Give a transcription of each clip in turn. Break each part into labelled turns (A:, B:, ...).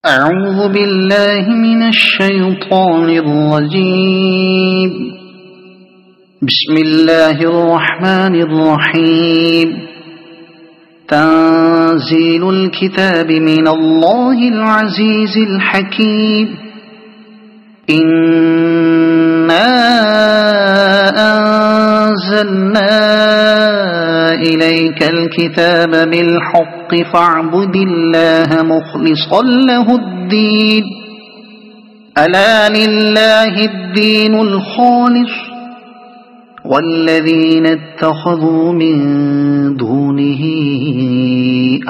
A: أعوذ بالله من الشيطان الرجيم. بسم الله الرحمن الرحيم. تنزيل الكتاب من الله العزيز الحكيم. إنا أنزلنا إليك الكتاب بالحق فاعبد الله مخلصا له الدين. ألا لله الدين الخالص والذين اتخذوا من دونه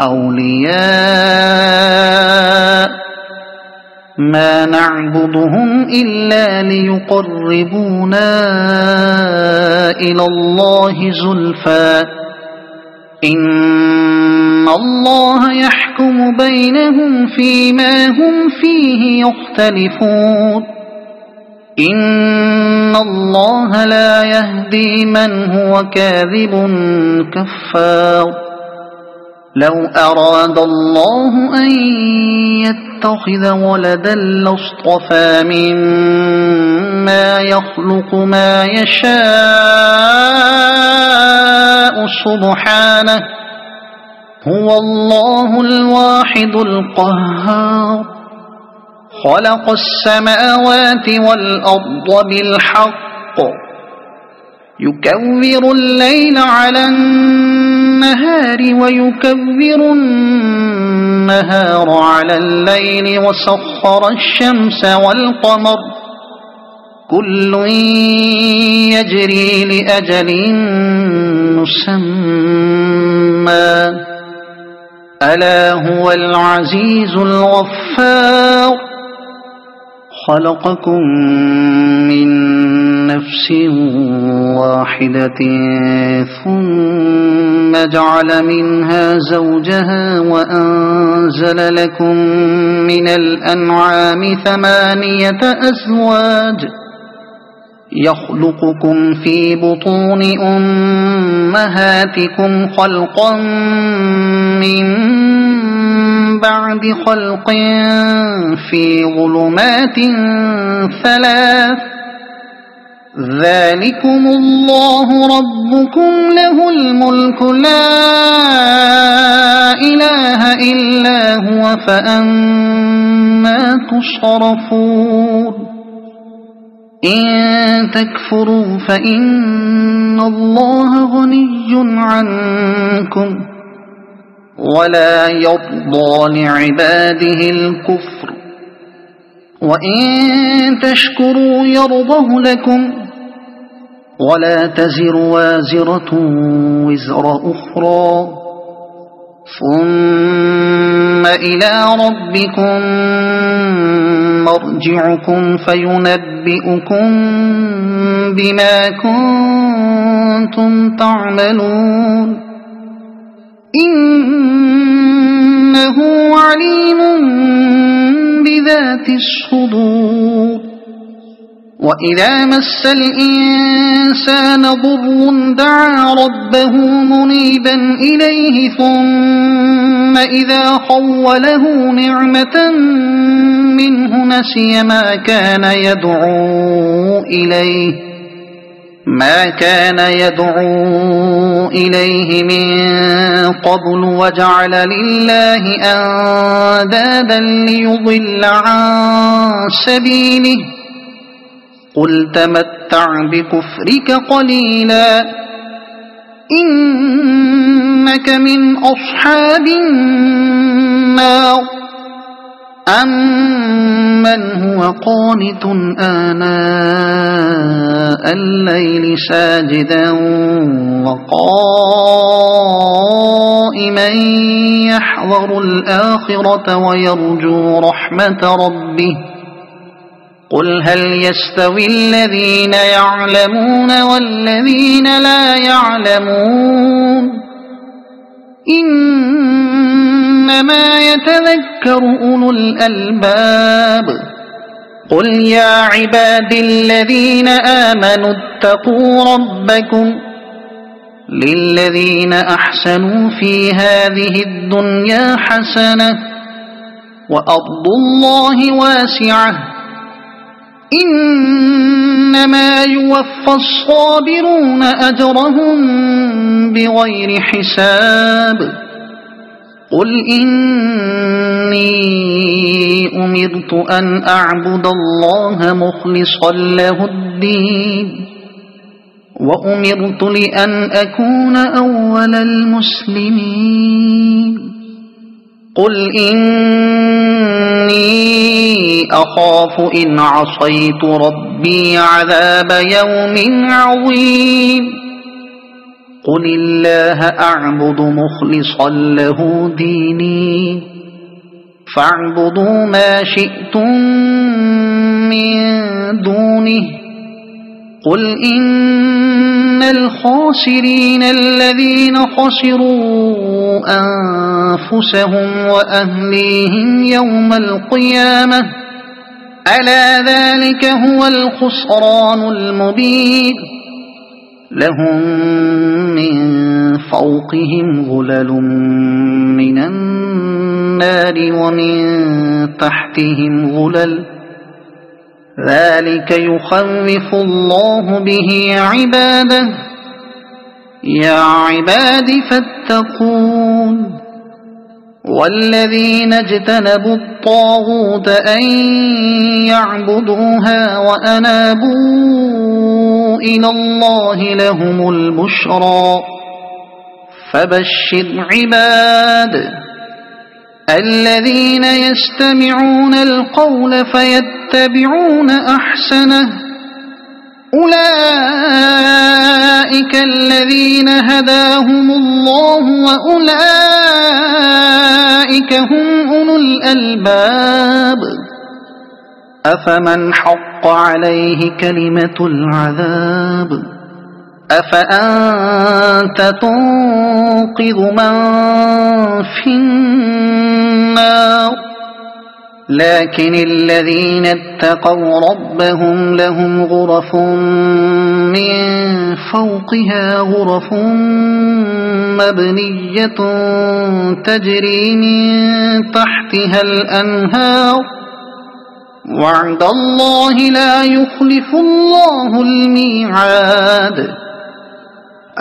A: أولياء ما نعبدهم إلا ليقربونا إلى الله زلفى إن الله يحكم بينهم فيما هم فيه يختلفون. إن الله لا يهدي من هو كاذب كفار. لو أراد الله أن يتخذ ولدا لاصطفى مما يخلق ما يشاء سبحانه هو الله الواحد القهار. خلق السماوات والأرض بالحق يكور الليل على النهار ويكور النهار على الليل وسخر الشمس والقمر كل يجري لأجل مسمى ألا هو العزيز الغفار. خلقكم من نفس واحدة ثم جعل منها زوجها وأنزل لكم من الأنعام 8 أزواج يخلقكم في بطون أمهاتكم خلقا من بعد خلق في ظلمات 3 ذلكم الله ربكم له الملك لا إله إلا هو فأنا تصرفون. إن تكفروا فإن الله غني عنكم ولا يرضى لعباده الكفر وإن تشكروا يرضه لكم ولا تزر وازرة وزر أخرى ثم إلى ربكم مرجعكم فينبئكم بما كنتم تعملون. إنه عليم بذات الصدور. وإذا مس الإنسان ضر دعا ربه منيبا إليه ثم إذا خوله نعمة منه نسي ما كان يدعو إليه من قبل وجعل لله أندادا ليضل عن سبيله قل تمتع بكفرك قليلا إنك من أصحاب النار. أمن هو قانت آناء الليل ساجدا وقائما يحذر الآخرة ويرجو رحمة ربه قل هل يستوي الذين يعلمون والذين لا يعلمون إنما يتذكر أولو الألباب. قل يا عبادي الذين آمنوا اتقوا ربكم للذين أحسنوا في هذه الدنيا حسنة وأرض الله واسعة إنما يوفى الصابرون أجرهم بغير حساب قل إني أمرت أن أعبد الله مخلصا له الدين وأمرت لأن أكون أول المسلمين قل إني أخاف إن عصيت ربي عذاب يوم عظيم قل الله أعبد مخلصا له ديني فاعبدوا ما شئتم من دونه قل إن الخاسرين الذين خسروا أنفسهم وأهليهم يوم القيامة ألا ذلك هو الخسران المبين لهم من فوقهم ظلل من النار ومن تحتهم ظلل ذلك يخوف الله به عباده يا عباد فاتقون والذين اجتنبوا الطاغوت أن يعبدوها وأنابوا إلى الله لهم البشرى فبشر عباد الذين يستمعون القول فيتبعون أحسنه أولئك الذين هداهم الله وأولئك هم أولو الألباب أفمن حق عليه كلمة العذاب أفأنت تنقذ من في النار لكن الذين اتقوا ربهم لهم غرف من فوقها غرف مبنية تجري من تحتها الأنهار وعد الله لا يخلف الله الميعاد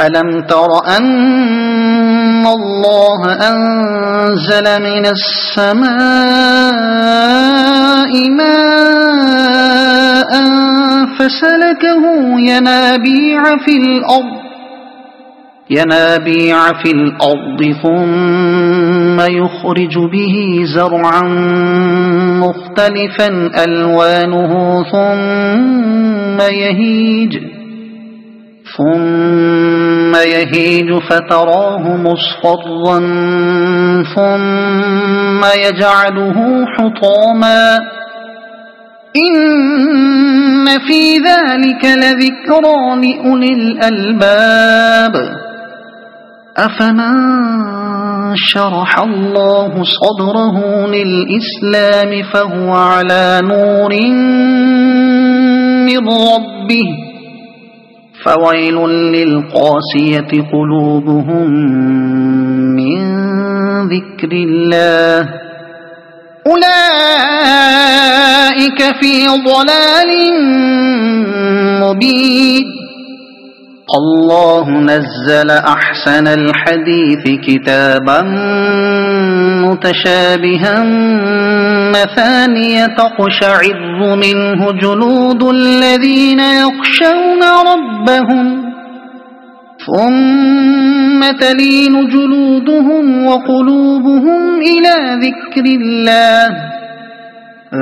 A: ألم تر أن الله أنزل من السماء ماء فسلكه ينابيع في الأرض ثم يخرج به زرعا مختلفا ألوانه ثم يهيج فتراه مصفرا ثم يجعله حطاما إن في ذلك لذكرى لأولي الألباب أفمن شرح الله صدره للإسلام فهو على نور من ربه فويل للقاسية قلوبهم من ذكر الله أولئك في ضلال مبين الله نزل أحسن الحديث كتابا متشابها مثانية تقشعر منه جلود الذين يخشون ربهم ثم تلين جلودهم وقلوبهم إلى ذكر الله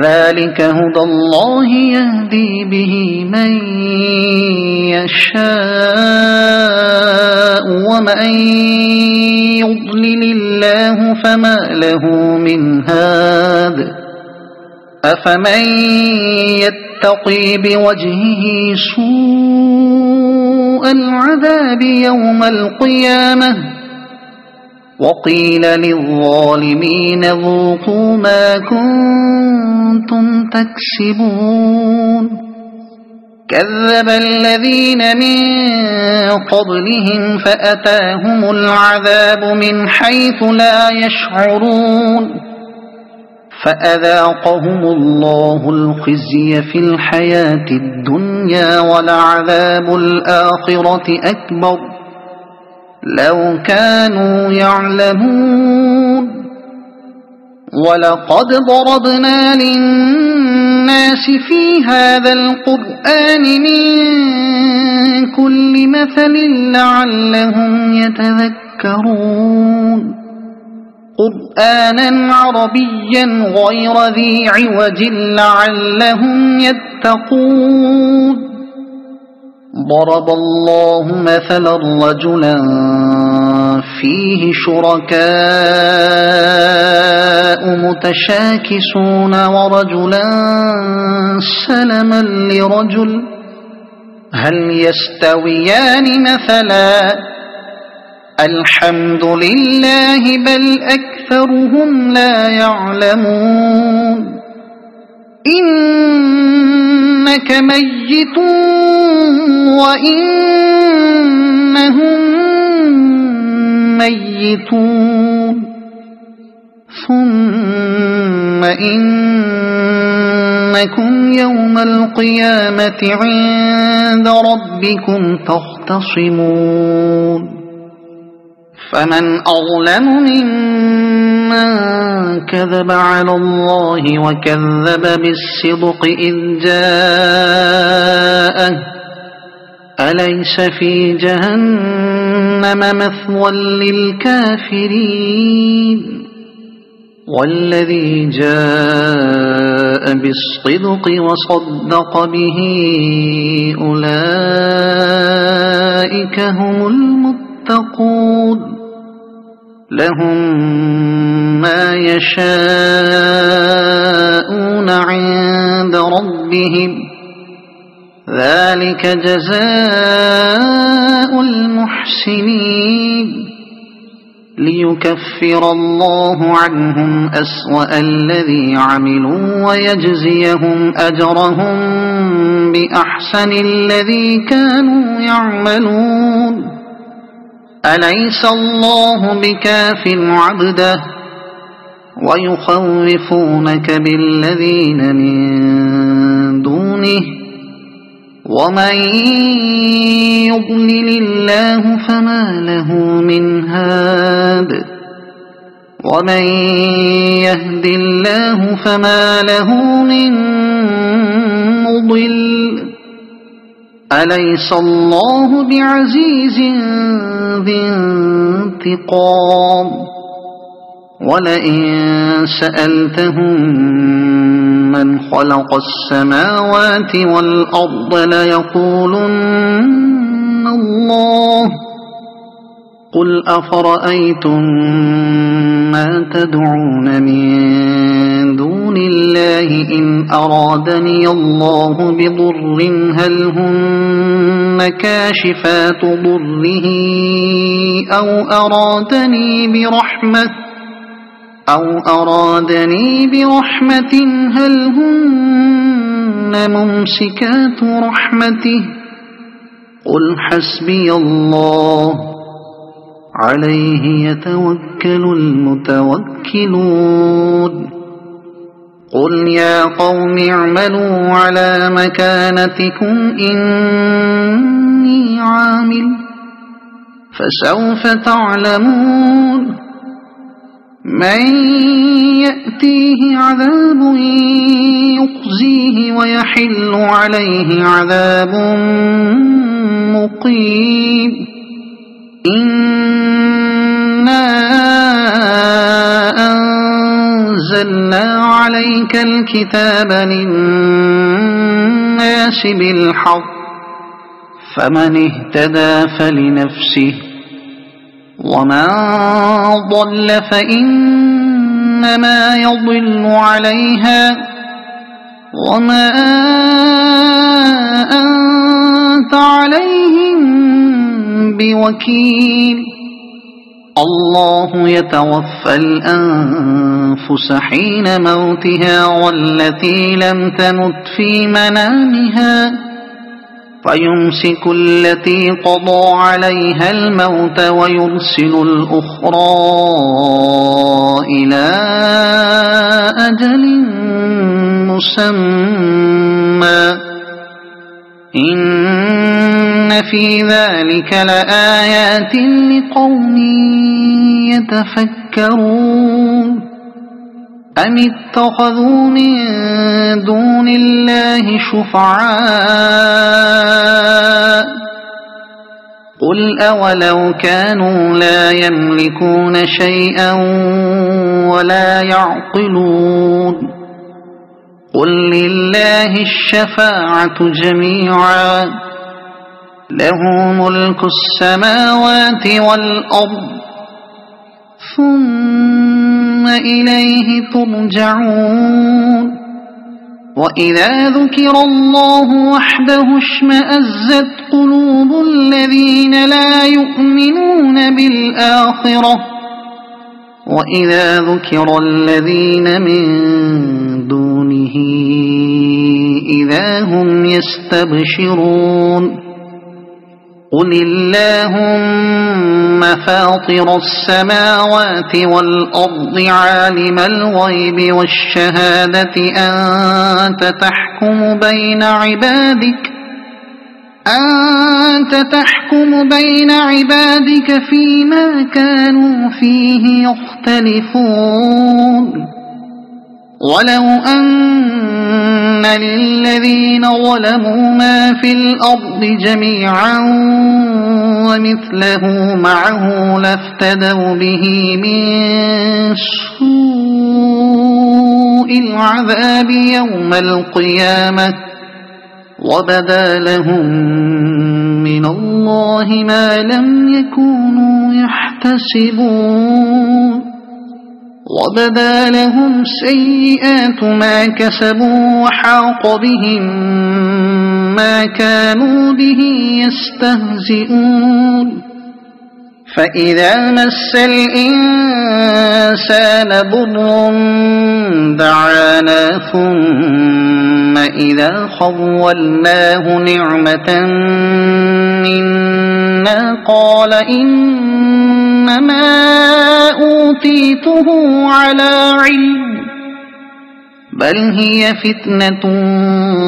A: ذلك هدى الله يهدي به من يشاء ومن يضلل الله فما له من هاد أفمن يتقي بوجهه سوء العذاب يوم القيامة وقيل للظالمين ذوقوا ما كنتم تكسبون كذب الذين من قبلهم فأتاهم العذاب من حيث لا يشعرون فأذاقهم الله الخزي في الحياة الدنيا ولعذاب الآخرة أكبر لو كانوا يعلمون ولقد ضربنا للناس في هذا القرآن من كل مثل لعلهم يتذكرون قرآنا عربيا غير ذي عوج لعلهم يتقون ضرب الله مثلا رجلا فيه شركاء متشاكسون ورجلا سلما لرجل هل يستويان مثلا الحمد لله بل أكثرهم لا يعلمون إنك ميت وإنهم ميتون ثم إنكم يوم القيامة عند ربكم تختصمون فمن أظلم ممن كذب على الله وكذب بالصدق إذ جاءه أليس في جهنم مثوى للكافرين والذي جاء بالصدق وصدق به أولئك هم المتقون لهم ما يشاءون عند ربهم ذلك جزاء المحسنين ليكفر الله عنهم أسوأ الذي عملوا ويجزيهم أجرهم بأحسن الذي كانوا يعملون أليس الله بكاف عبده ويخوفونك بالذين من دونه ومن يضلل الله فما له من هاد ومن يهد الله فما له من مضل أليس الله بعزيز ذي انتقام ولئن سألتهم من خلق السماوات والأرض ليقولن الله قل أفرأيتم ما تدعون من دون الله إن أرادني الله بضر هل هن كاشفات ضره أو أرادني برحمة هل هن ممسكات رحمته قل حسبي الله عليه يتوكل المتوكلون قل يا قوم اعملوا على مكانتكم إني عامل فسوف تعلمون من يأتيه عذاب يخزيه ويحل عليه عذاب مقيم إنا أنزلنا عليك الكتاب للناس بالحق فمن اهتدى فلنفسه ومن ضل فإنما يضل عليها وما أنت عليهم بوكيل الله يتوفى الأنفس حين موتها والتي لم تمت في منامها فيمسك التي قضى عليها الموت ويرسل الأخرى إلى أجل مسمى إن في ذلك لآيات لقوم يتفكرون أم اتخذوا من دون الله شفعاء قل أولو كانوا لا يملكون شيئا ولا يعقلون قل لله الشفاعة جميعا له ملك السماوات والأرض ثم إليه ترجعون وإذا ذكر الله وحده اشمأزت قلوب الذين لا يؤمنون بالآخرة وإذا ذكر الذين من دونه إذا هم يستبشرون قل اللهم فاطر السماوات والأرض عالم الغيب والشهادة أنت تحكم بين عبادك فيما كانوا فيه يختلفون ولو أن للذين ظلموا ما في الأرض جميعا ومثله معه لافتدوا به من سوء العذاب يوم القيامة وبدا لهم من الله ما لم يكونوا يحتسبون وبدا لهم سيئات ما كسبوا وحاق بهم ما كانوا به يستهزئون فإذا مس الإنسان ضر دعانا ثم إذا خولناه نعمة منا قال إنما أوتيته على علم بل هي فتنة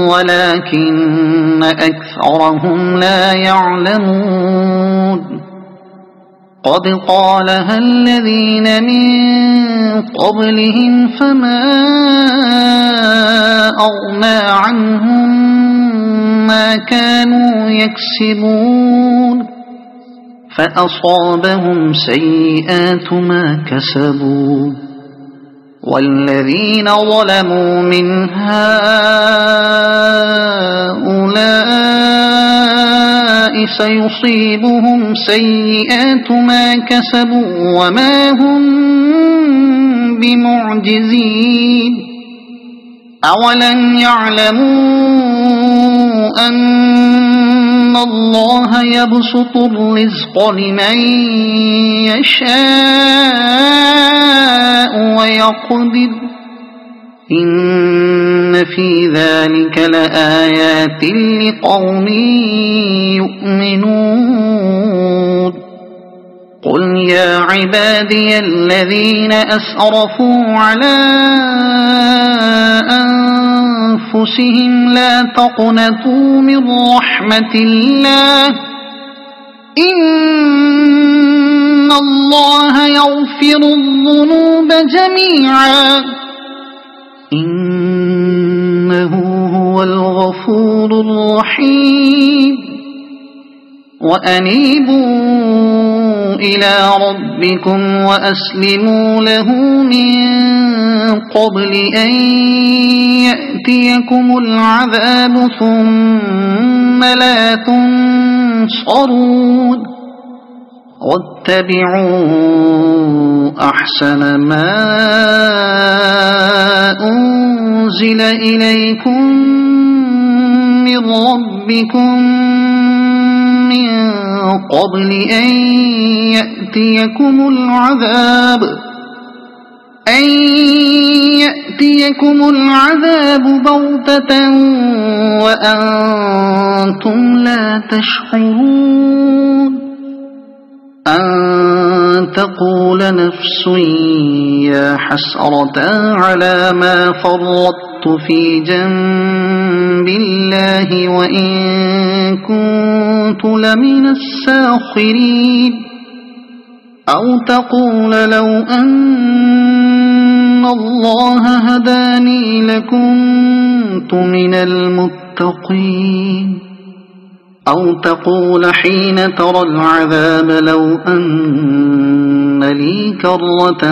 A: ولكن أكثرهم لا يعلمون قد قالها الذين من قبلهم فما أغنى عنهم ما كانوا يكسبون فأصابهم سيئات ما كسبوا والذين ظلموا من هؤلاء سيصيبهم سيئات ما كسبوا وما هم بمعجزين أولم يعلموا أن الله يبسط الرزق لمن يشاء ويقدر إن في ذلك لآيات لقوم يؤمنون قل يا عبادي الذين أسرفوا على أنفسهم لا تقنطوا من رحمة الله إن الله يغفر الذنوب جميعا إنه هو الغفور الرحيم وأنيبوا إلى ربكم وأسلموا له من قبل أن يأتيكم العذاب ثم لا تنصرون واتبعوا أحسن ما أنزل إليكم من ربكم من قبل أن يأتيكم العذاب بغتة وأنتم لا تشعرون أن تقول نفس يا حسرة على ما فرطت في جنب الله وإن كنت لمن الساخرين أو تقول لو أن الله هداني لكنت من المتقين أو تقول حين ترى العذاب لو أن لي كرة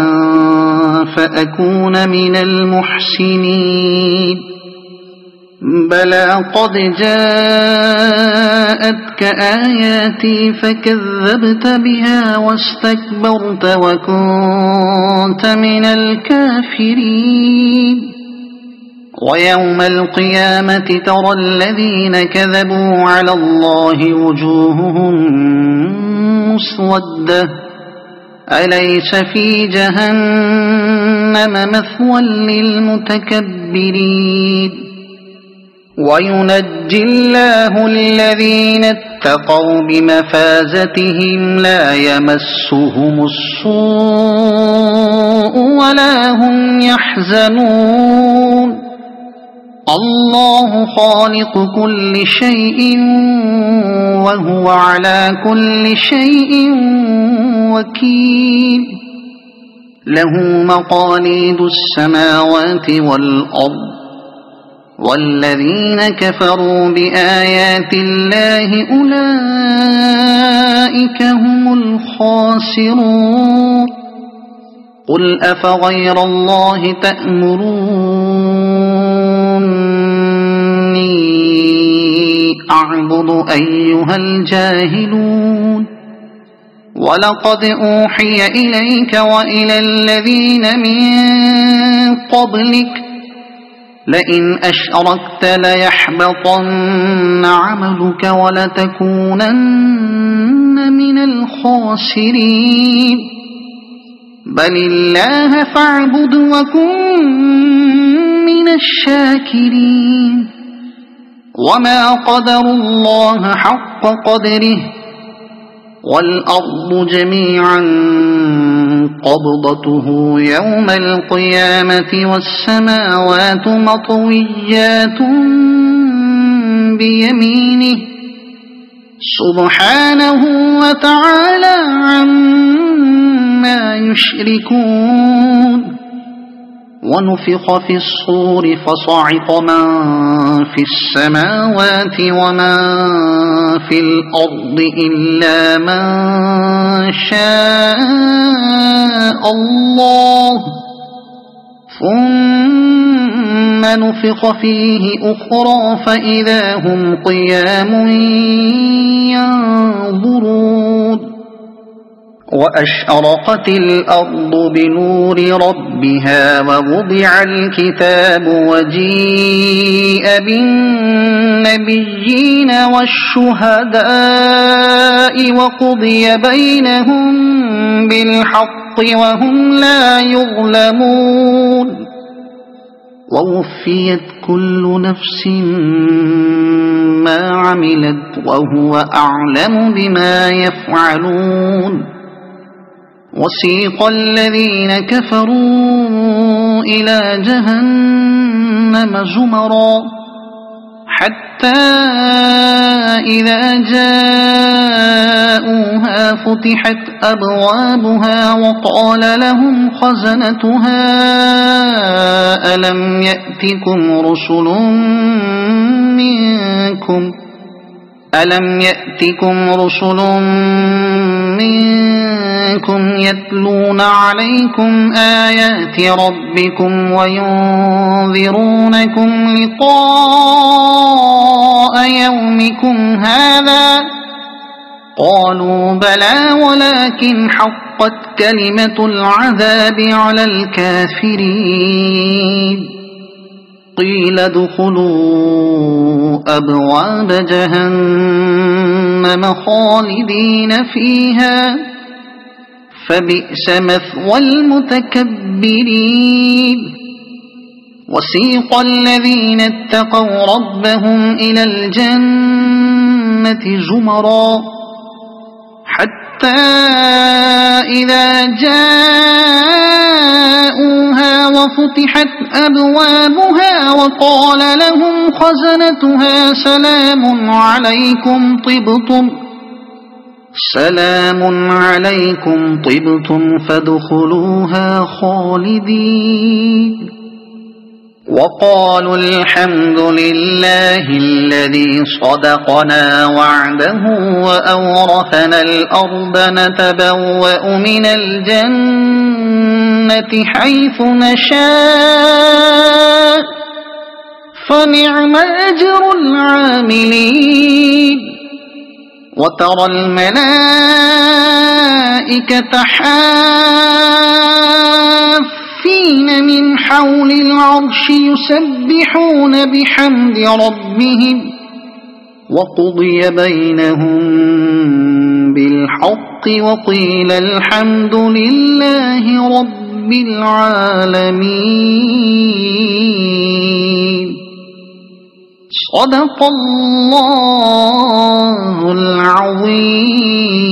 A: فأكون من المحسنين بلى قد جاءتك آياتي فكذبت بها واستكبرت وكنت من الكافرين ويوم القيامة ترى الذين كذبوا على الله وجوههم مسودة أليس في جهنم مثوى للمتكبرين وينجي الله الذين اتقوا بمفازتهم لا يمسهم السوء ولا هم يحزنون الله خالق كل شيء وهو على كل شيء وكيل له مقاليد السماوات والأرض والذين كفروا بآيات الله أولئك هم الخاسرون قل أفغير الله تأمروني أعبد أيها الجاهلون ولقد أوحي إليك وإلى الذين من قبلك لئن أشركت ليحبطن عملك ولتكونن من الخاسرين بل الله فاعبد وكن من الشاكرين وما قدروا الله حق قدره والأرض جميعا قبضته يوم القيامة والسماوات مطويات بيمينه سبحانه وتعالى عما يشركون ونفخ في الصور فصعق من في السماوات ومن في الأرض إلا من شاء الله ثم نفخ فيه أخرى فإذا هم قيام ينظرون وأشرقت الأرض بنور ربها ووضع الكتاب وجيء بالنبيين والشهداء وقضي بينهم بالحق وهم لا يظلمون ووفيت كل نفس ما عملت وهو أعلم بما يفعلون وسيق الذين كفروا إلى جهنم زمرا حتى إذا جاءوها فتحت أبوابها وقال لهم خزنتها ألم يأتكم رسل منكم يتلون عليكم آيات ربكم وينذرونكم لقاء يومكم هذا قالوا بلى ولكن حقت كلمة العذاب على الكافرين قيل ادخلوا أبواب جهنم خالدين فيها فبئس مثوى المتكبرين وسيق الذين اتقوا ربهم إلى الجنة زمرا حتى إذا جاءوها وفتحت أبوابها وقال لهم خزنتها سلام عليكم طبتم فادخلوها خالدين وقالوا الحمد لله الذي صدقنا وعده وأورثنا الأرض نتبوأ من الجنة حيث نشاء فنعم أجر العاملين وترى الملائكة حافين من حول العرش يسبحون بحمد ربهم وقضي بينهم بالحق وقيل الحمد لله رب العالمين صدق الله العظيم.